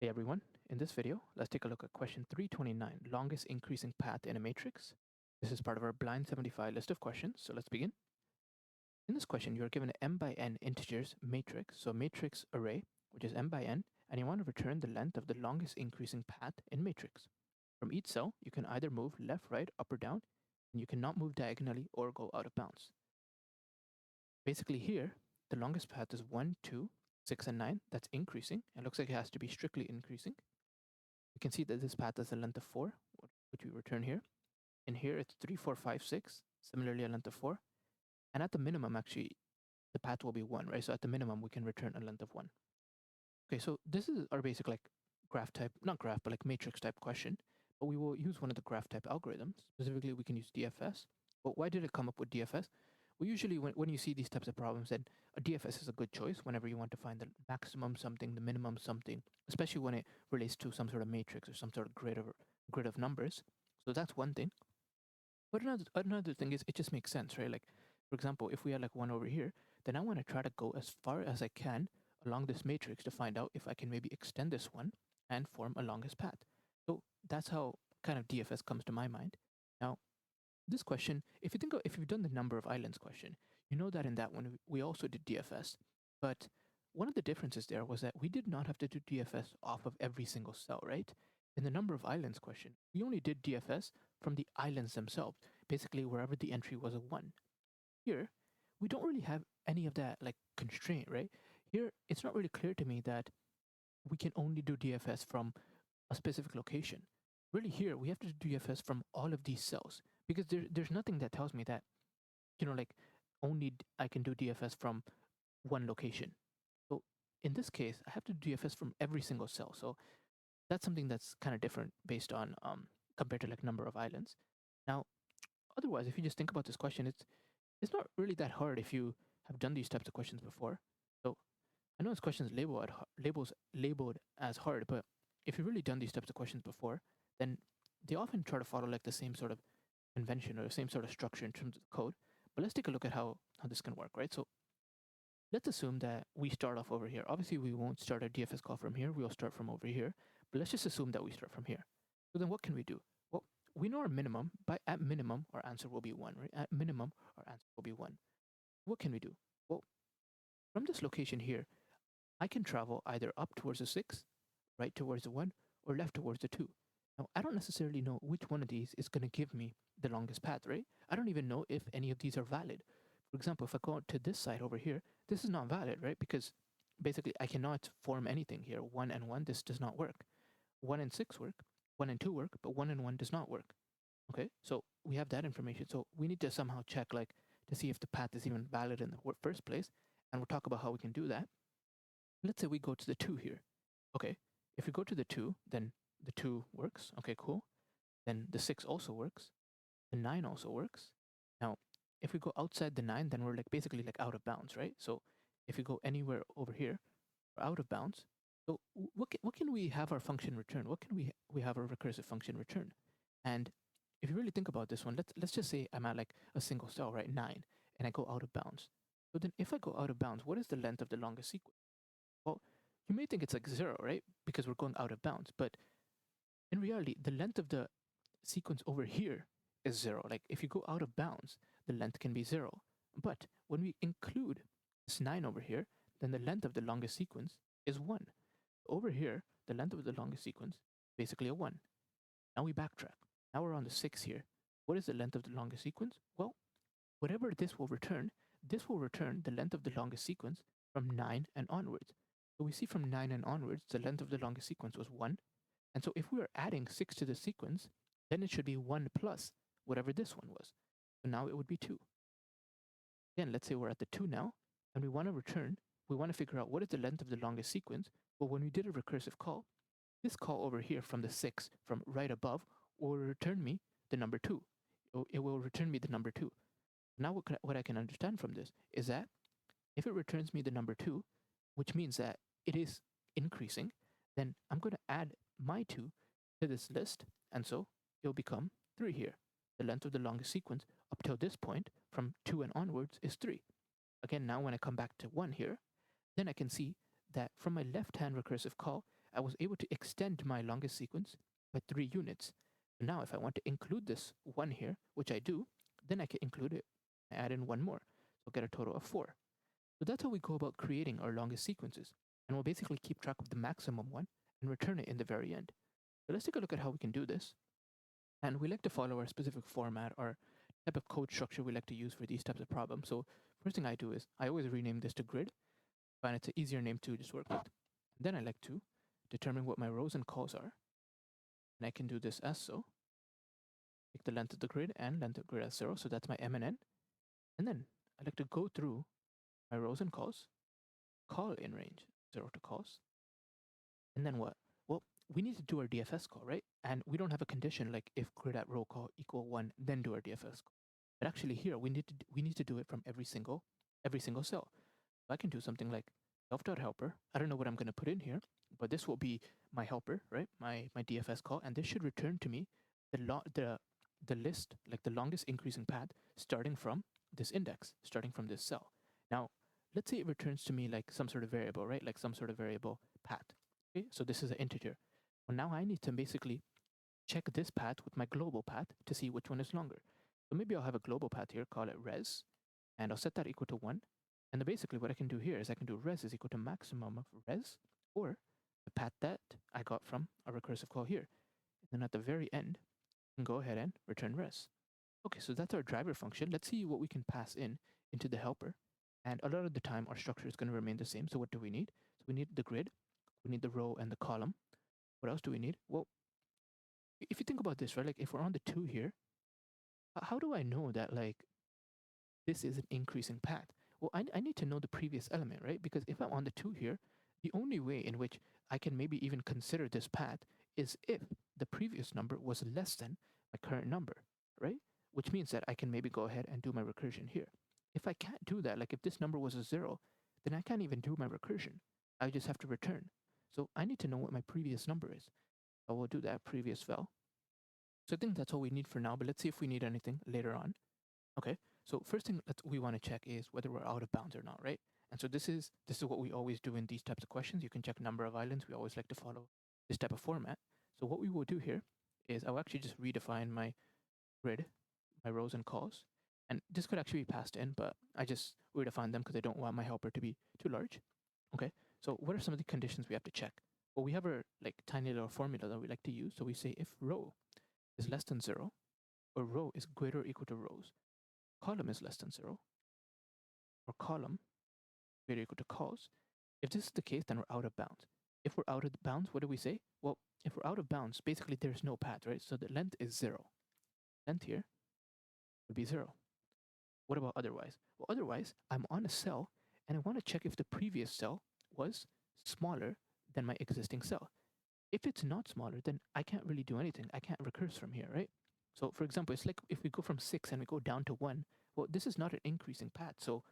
Hey everyone, in this video, let's take a look at question 329, longest increasing path in a matrix. This is part of our blind 75 list of questions, so let's begin. In this question, you're given an m by n integers matrix, so matrix array, which is m by n, and you want to return the length of the longest increasing path in matrix. From each cell, you can either move left, right, up, or down, and you cannot move diagonally or go out of bounds. Basically here, the longest path is 1, 2, 6, and 9. That's increasing. It looks like it has to be strictly increasing. We can see that this path has a length of 4, which we return here. And here it's 3, 4, 5, 6, similarly a length of 4. And at the minimum, actually, the path will be 1, right? So at the minimum, we can return a length of 1. Okay, so this is our basic like graph type, not graph, but like matrix type question. But we will use one of the graph type algorithms. Specifically, we can use DFS. But why did it come up with DFS? Well, usually when you see these types of problems, then a DFS is a good choice whenever you want to find the maximum something, the minimum something, especially when it relates to some sort of matrix or some sort of grid of numbers. So that's one thing. But another thing is it just makes sense, right? Like, for example, if we had like one over here, then I want to try to go as far as I can along this matrix to find out if I can maybe extend this one and form a longest path. So that's how kind of DFS comes to my mind. Now, this question, if you've done the number of islands question, you know that in that one we also did DFS, but one of the differences there was that we did not have to do DFS off of every single cell, right? In the number of islands question, we only did DFS from the islands themselves, basically wherever the entry was a 1. Here, we don't really have any of that like constraint, right? Here, it's not really clear to me that we can only do DFS from a specific location. Really here, we have to do DFS from all of these cells because there's nothing that tells me that, like only I can do DFS from one location. So in this case, I have to do DFS from every single cell. So that's something that's kind of different based on compared to like number of islands. Now, otherwise, if you just think about this question, it's not really that hard if you have done these types of questions before. So I know this question is labeled as hard, but if you've really done these types of questions before, then they often try to follow like the same sort of convention or the same sort of structure in terms of the code. But let's take a look at how this can work, right? So let's assume that we start off over here. Obviously, we won't start a DFS call from here. We'll start from over here. But let's just assume that we start from here. So then what can we do? Well, we know our minimum. At minimum, our answer will be 1, right? At minimum, our answer will be 1. What can we do? Well, from this location here, I can travel either up towards the 6, right towards the 1, or left towards the 2. Now, I don't necessarily know which one of these is going to give me the longest path, right? I don't even know if any of these are valid. For example, if I go to this side over here, this is not valid, right? Because basically I cannot form anything here. 1 and 1, this does not work. 1 and 6 work, 1 and 2 work, but 1 and 1 does not work. Okay, so we have that information. So we need to somehow check like to see if the path is even valid in the first place. And we'll talk about how we can do that. Let's say we go to the 2 here. Okay, if we go to the 2, then the 2 works. Okay, cool. Then the 6 also works. The 9 also works. Now, if we go outside the 9, then we're like basically like out of bounds, right? So if we go anywhere over here, we're out of bounds. So what can we have our function return? What can we have our recursive function return? And if you really think about this one, let's just say I'm at like a single cell, right? 9, and I go out of bounds. So then if I go out of bounds, what is the length of the longest sequence? Well, you may think it's like 0, right? Because we're going out of bounds. But in reality, the length of the sequence over here is 0. Like if you go out of bounds, the length can be 0. But when we include this 9 over here, then the length of the longest sequence is 1. Over here, the length of the longest sequence is basically a 1. Now we backtrack. Now we're on the 6 here. What is the length of the longest sequence? Well, whatever this will return the length of the longest sequence from 9 and onwards. So we see from 9 and onwards, the length of the longest sequence was 1. And so if we are adding 6 to the sequence, then it should be 1 plus whatever this one was. So now it would be 2. Again, let's say we're at the 2 now, and we want to figure out what is the length of the longest sequence. Well, when we did a recursive call, this call over here from the 6, from right above, will return me the number 2. It will return me the number 2. Now what I can understand from this is that if it returns me the number 2, which means that it is increasing, then I'm going to add my 2 to this list, and so it'll become 3 here. The length of the longest sequence up till this point, from 2 and onwards, is 3. Again, now when I come back to 1 here, then I can see that from my left-hand recursive call, I was able to extend my longest sequence by 3 units. So now if I want to include this 1 here, which I do, then I can include it, add in 1 more. So get a total of 4. So that's how we go about creating our longest sequences. And we'll basically keep track of the maximum one and return it in the very end. So let's take a look at how we can do this. And we like to follow our specific format or type of code structure we like to use for these types of problems. So first thing I do is I always rename this to grid, and it's an easier name to just work with. Then I like to determine what my rows and calls are. And I can do this as so. Take the length of the grid and length of the grid as 0. So that's my M and N. And then I like to go through my rows and calls, call in range 0 to calls. And then what? Well, we need to do our DFS call, right? And we don't have a condition like if grid at row call equal 1, then do our DFS call. But actually here we need to do it from every single cell. So I can do something like self.helper. I don't know what I'm going to put in here, but this will be my helper, right? My DFS call, and this should return to me the list, like the longest increasing path starting from this index, starting from this cell. Now, let's say it returns to me like some sort of variable, right? Like some sort of variable path. Okay, so this is an integer. Well, now I need to basically check this path with my global path to see which one is longer. So maybe I'll have a global path here, call it res, and I'll set that equal to 1. And then basically what I can do here is I can do res is equal to maximum of res, or the path that I got from a recursive call here. And then at the very end, I can go ahead and return res. Okay, so that's our driver function. Let's see what we can pass in into the helper. And a lot of the time, our structure is going to remain the same. So what do we need? So we need the grid, we need the row and the column. What else do we need? Well, if you think about this, right, like if we're on the 2 here, how do I know that like this is an increasing path? Well, I need to know the previous element, right? Because if I'm on the 2 here, the only way in which I can maybe even consider this path is if the previous number was less than my current number, right? Which means that I can maybe go ahead and do my recursion here. If I can't do that, like if this number was a 0, then I can't even do my recursion. I just have to return. So I need to know what my previous number is. I will do that previous val. So I think that's all we need for now, but let's see if we need anything later on. Okay, so first thing that we want to check is whether we're out of bounds or not, right? And so this is what we always do in these types of questions. You can check number of islands. We always like to follow this type of format. So what we will do here is I'll actually just redefine my grid, my rows and calls. And this could actually be passed in, but I just redefine them because I don't want my helper to be too large. Okay, so what are some of the conditions we have to check? Well, we have our like tiny little formula that we like to use. So we say if row is less than 0, or row is greater or equal to rows, column is less than 0, or column greater or equal to calls. If this is the case, then we're out of bounds. If we're out of bounds, what do we say? Well, if we're out of bounds, basically there's no path, right? So the length is 0. Length here would be 0. What about otherwise? Well, otherwise, I'm on a cell, and I want to check if the previous cell was smaller than my existing cell. If it's not smaller, then I can't really do anything. I can't recurse from here, right? So for example, it's like if we go from 6 and we go down to 1, well, this is not an increasing path, so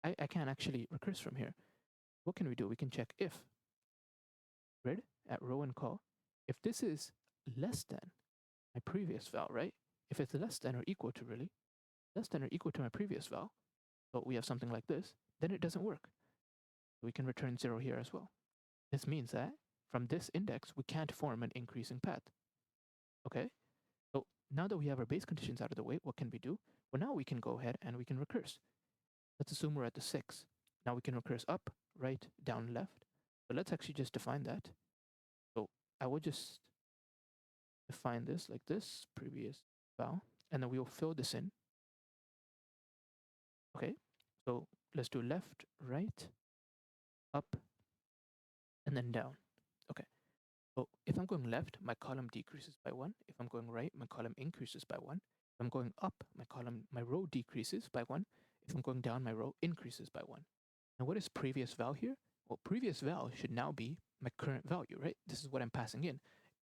I can't actually recurse from here. What can we do? We can check if grid at row and call, if this is less than my previous val, right? If it's less than or equal to really, less than or equal to my previous val, so we have something like this, then it doesn't work. We can return 0 here as well. This means that from this index, we can't form an increasing path. Okay? So now that we have our base conditions out of the way, what can we do? Well, now we can go ahead and we can recurse. Let's assume we're at the 6. Now we can recurse up, right, down, left. So let's actually just define that. So I will just define this like this, previous val, and then we will fill this in. Okay, so let's do left, right, up, and then down. Okay, so if I'm going left, my column decreases by 1. If I'm going right, my column increases by 1. If I'm going up, my row decreases by 1. If I'm going down, my row increases by 1. Now what is previous val here? Well, previous val should now be my current value, right? This is what I'm passing in.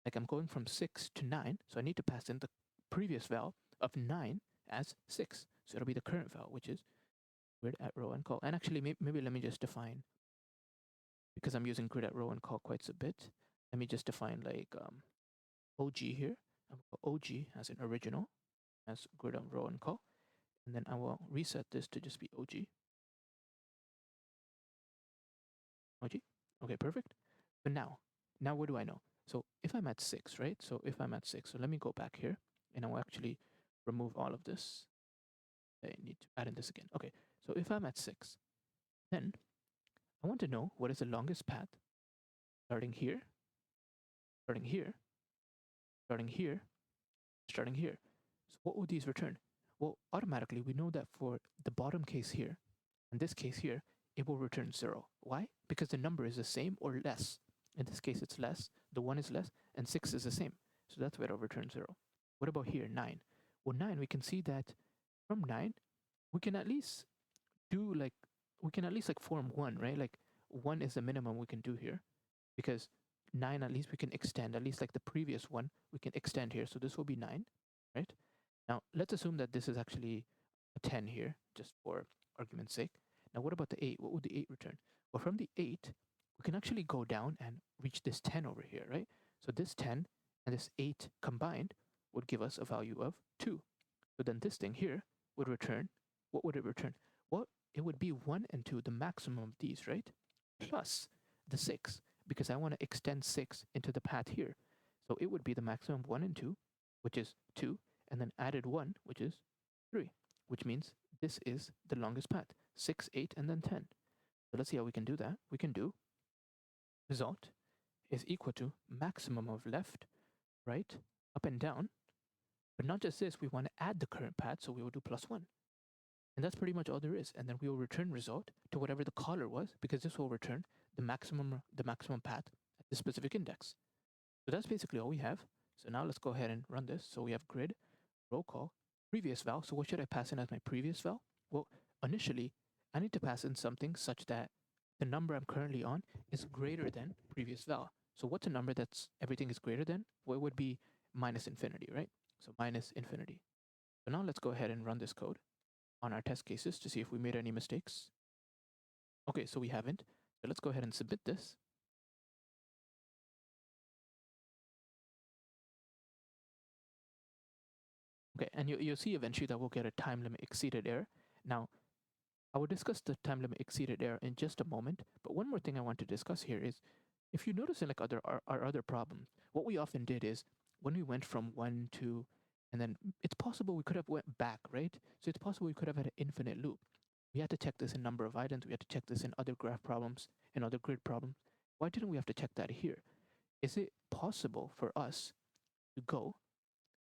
Like I'm going from 6 to 9, so I need to pass in the previous val of 9 as 6. So it'll be the current val, which is grid at row and call. And actually, maybe let me just define, because I'm using grid at row and call quite a bit, let me just define like OG here. OG as an original, as grid on row and call. And then I will reset this to just be OG. OG. Okay, perfect. But now, now what do I know? So if I'm at 6, right? So if I'm at 6, so let me go back here and I'll actually remove all of this. I need to add in this again. Okay, so if I'm at 6, then I want to know what is the longest path starting here, starting here, starting here, starting here. So what would these return? Well, automatically we know that for the bottom case here, in this case here, it will return 0. Why? Because the number is the same or less. In this case, it's less, the 1 is less, and 6 is the same. So that's why it'll return 0. What about here, 9? Well, 9, we can see that from 9, we can at least do like, we can at least like form 1, right? Like 1 is the minimum we can do here because 9 at least we can extend, at least like the previous one, we can extend here. So this will be 9, right? Now, let's assume that this is actually a 10 here, just for argument's sake. Now, what about the 8? What would the 8 return? Well, from the 8, we can actually go down and reach this 10 over here, right? So this 10 and this 8 combined would give us a value of 2. So then this thing here would return, what would it return? Well, it would be 1 and 2, the maximum of these, right? Plus the 6, because I want to extend 6 into the path here. So it would be the maximum 1 and 2, which is 2, and then added 1, which is 3, which means this is the longest path, 6, 8, and then 10. So let's see how we can do that. We can do result is equal to maximum of left, right, up and down. But not just this, we want to add the current path, so we will do +1. And that's pretty much all there is. And then we will return result to whatever the caller was, because this will return the maximum path at this specific index. So that's basically all we have. So now let's go ahead and run this. So we have grid, roll call, previous val. So what should I pass in as my previous val? Well, initially, I need to pass in something such that the number I'm currently on is greater than previous val. So what's a number that's everything is greater than? Well, it would be minus infinity, right? So minus infinity. So now let's go ahead and run this code on our test cases to see if we made any mistakes. Okay, so we haven't. So let's go ahead and submit this. Okay, and you'll see eventually that we'll get a time limit exceeded error. Now, I will discuss the time limit exceeded error in just a moment, but one more thing I want to discuss here is, if you notice in like our other problems, what we often did is when we went from 1 to, and then it's possible we could have went back, right? So it's possible we could have had an infinite loop. We had to check this in number of items. We had to check this in other graph problems, in other grid problems. Why didn't we have to check that here? Is it possible for us to go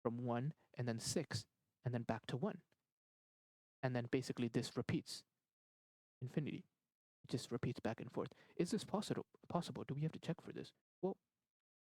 from 1 and then 6 and then back to 1? And then basically this repeats infinity. It just repeats back and forth. Is this possible? Do we have to check for this? Well,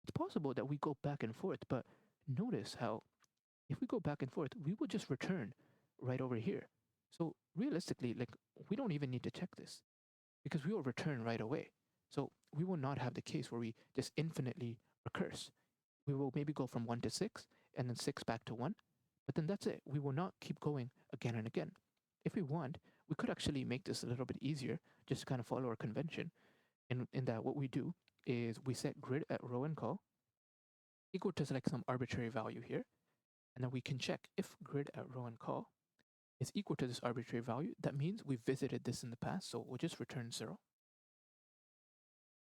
it's possible that we go back and forth, but notice how if we go back and forth, we will just return right over here. So realistically, like we don't even need to check this because we will return right away. So we will not have the case where we just infinitely recurse. We will maybe go from 1 to 6 and then 6 back to 1, but then that's it. We will not keep going again and again. If we want, we could actually make this a little bit easier, just to kind of follow our convention. In that, what we do is we set grid at row and call equal to like some arbitrary value here, and then we can check if grid at row and call is equal to this arbitrary value. That means we visited this in the past, so we'll just return 0.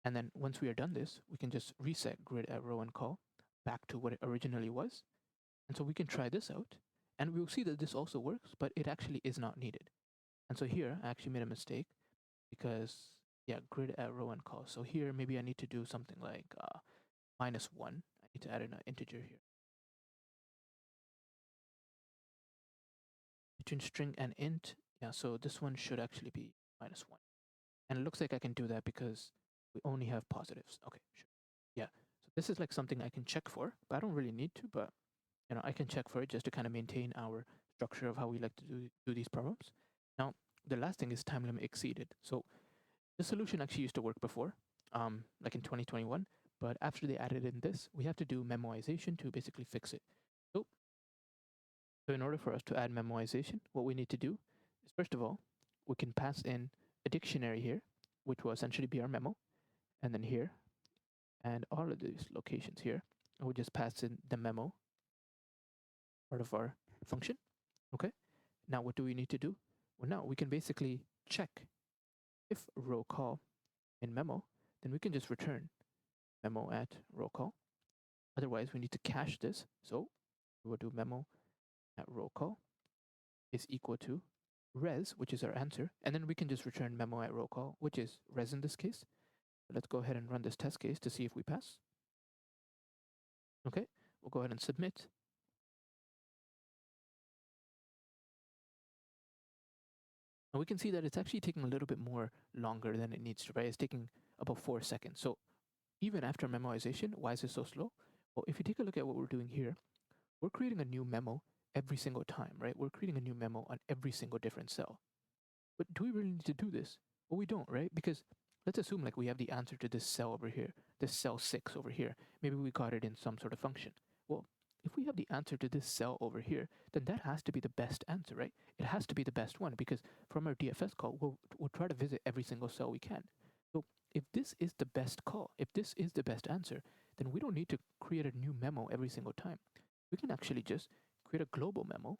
And then once we are done this, we can just reset grid at row and call back to what it originally was. And so we can try this out, and we'll see that this also works, but it actually is not needed. And so here I actually made a mistake because, yeah, grid at row and call. So here maybe I need to do something like -1. I need to add in an integer here. Between string and int, yeah, so this one should actually be -1. And it looks like I can do that because we only have positives. Okay, sure. Yeah, so this is like something I can check for, but I don't really need to, but I can check for it just to kind of maintain our structure of how we like to do these problems. Now, the last thing is time limit exceeded. So the solution actually used to work before, like in 2021, but after they added in this, we have to do memoization to basically fix it. So in order for us to add memoization, what we need to do is, first of all, we can pass in a dictionary here, which will essentially be our memo, and then here, and all of these locations here, we'll just pass in the memo part of our function. Okay, now what do we need to do? Well, now we can basically check if row call in memo, then we can just return memo at roll call. Otherwise, we need to cache this. So we'll do memo at roll call is equal to res, which is our answer. And then we can just return memo at roll call, which is res in this case. So let's go ahead and run this test case to see if we pass. Okay, we'll go ahead and submit. And we can see that it's actually taking a little bit more longer than it needs to, right? It's taking about 4 seconds. So even after memoization, why is it so slow? Well, if you take a look at what we're doing here, we're creating a new memo every single time, right? We're creating a new memo on every single different cell. But do we really need to do this? Well, we don't, right? Because let's assume like we have the answer to this cell over here, this cell 6 over here. Maybe we got it in some sort of function. Well, if we have the answer to this cell over here, then that has to be the best answer, right? It has to be the best one because from our DFS call, we'll try to visit every single cell we can. So if this is the best call, if this is the best answer, then we don't need to create a new memo every single time. We can actually just create a global memo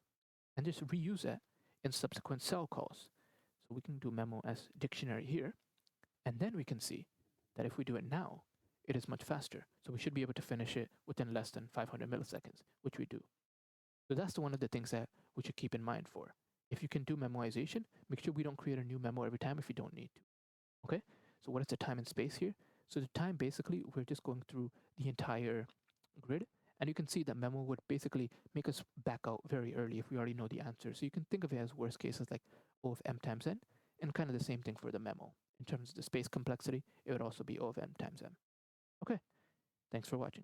and just reuse that in subsequent cell calls. So we can do memo as dictionary here, and then we can see that if we do it now, it is much faster. So we should be able to finish it within less than 500 milliseconds, which we do. So that's one of the things that we should keep in mind for. If you can do memoization, make sure we don't create a new memo every time if you don't need to. Okay? So what is the time and space here? So the time, basically, we're just going through the entire grid, and you can see that memo would basically make us back out very early if we already know the answer. So you can think of it as worst cases like O of m times n, and kind of the same thing for the memo. In terms of the space complexity, it would also be O of m times m. Okay, thanks for watching.